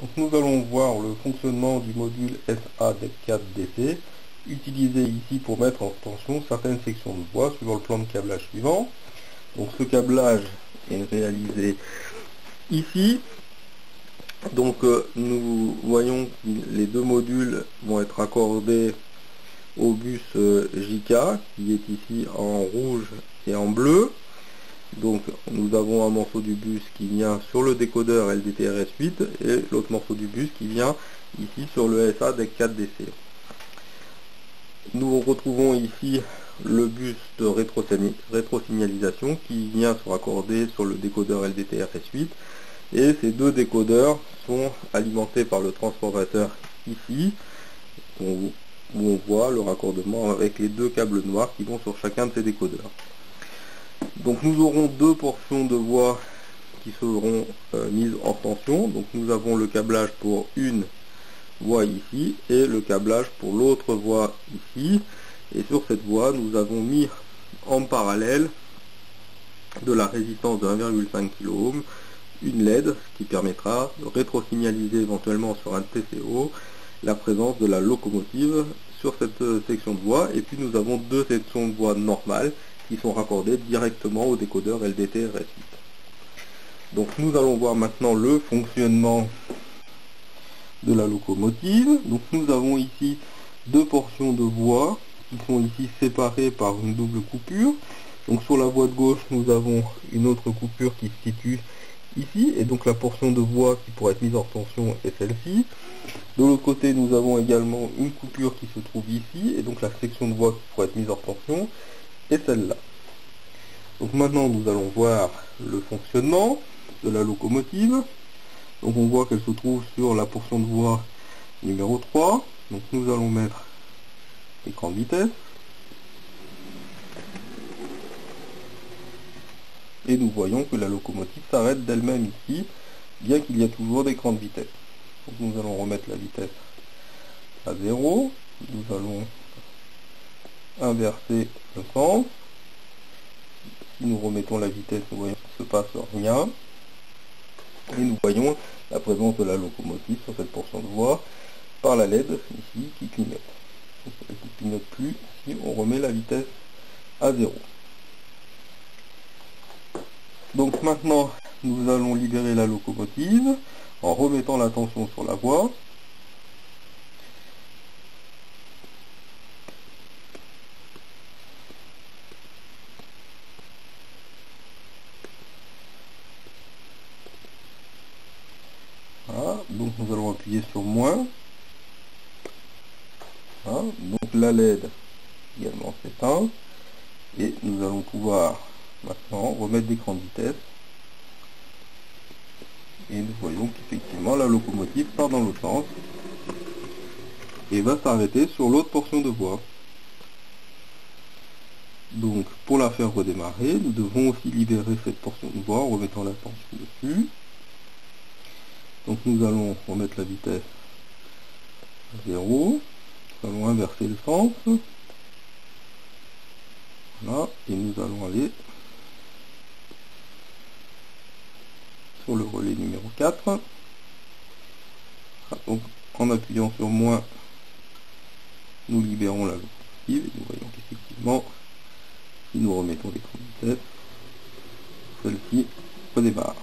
Donc nous allons voir le fonctionnement du module SA-DEC4-DC, utilisé ici pour mettre en tension certaines sections de voie suivant le plan de câblage suivant. Donc ce câblage est réalisé ici. Donc nous voyons que les deux modules vont être raccordés au bus JK, qui est ici en rouge et en bleu. Donc nous avons un morceau du bus qui vient sur le décodeur LDTRS8 et l'autre morceau du bus qui vient ici sur le SA-DEC4-DC. Nous retrouvons ici le bus de rétrosignalisation qui vient se raccorder sur le décodeur LDTRS8 et ces deux décodeurs sont alimentés par le transformateur ici où on voit le raccordement avec les deux câbles noirs qui vont sur chacun de ces décodeurs. Donc nous aurons deux portions de voie qui seront mises en tension. Donc nous avons le câblage pour une voie ici et le câblage pour l'autre voie ici. Et sur cette voie, nous avons mis en parallèle de la résistance de 1,5 kΩ, une LED, ce qui permettra de rétrosignaliser éventuellement sur un TCO la présence de la locomotive sur cette section de voie. Et puis nous avons deux sections de voie normales qui sont raccordées directement au décodeur LDTRS8. Donc nous allons voir maintenant le fonctionnement de la locomotive. Donc nous avons ici deux portions de voie qui sont ici séparées par une double coupure. Donc sur la voie de gauche, nous avons une autre coupure qui se situe ici, et donc la portion de voie qui pourrait être mise en tension est celle-ci. De l'autre côté, nous avons également une coupure qui se trouve ici, et donc la section de voie qui pourrait être mise en tension est celle-là. Donc maintenant, nous allons voir le fonctionnement de la locomotive. Donc on voit qu'elle se trouve sur la portion de voie numéro 3. Donc nous allons mettre l'écran de vitesse. Et nous voyons que la locomotive s'arrête d'elle-même ici, bien qu'il y ait toujours d'écran de vitesse. Donc nous allons remettre la vitesse à 0. Nous allons inverser le sens. Si nous remettons la vitesse, nous voyons qu'il ne se passe rien. Et nous voyons la présence de la locomotive sur cette portion de voie par la LED ici qui clignote. Donc, elle ne clignote plus si on remet la vitesse à 0. Donc maintenant, nous allons libérer la locomotive en remettant la tension sur la voie. Voilà, donc nous allons appuyer sur moins. Voilà, donc la LED également s'éteint. Et nous allons pouvoir maintenant remettre l'écran de vitesse. Et nous voyons qu'effectivement la locomotive part dans l'autre sens et va s'arrêter sur l'autre portion de voie. Donc pour la faire redémarrer, nous devons aussi libérer cette portion de voie en remettant la tension dessus. Donc nous allons remettre la vitesse à 0. Nous allons inverser le sens. Voilà, et nous allons aller sur le relais numéro 4. Donc en appuyant sur moins, nous libérons la locomotive et nous voyons qu'effectivement, si nous remettons l'écran de vitesse, celle-ci redémarre.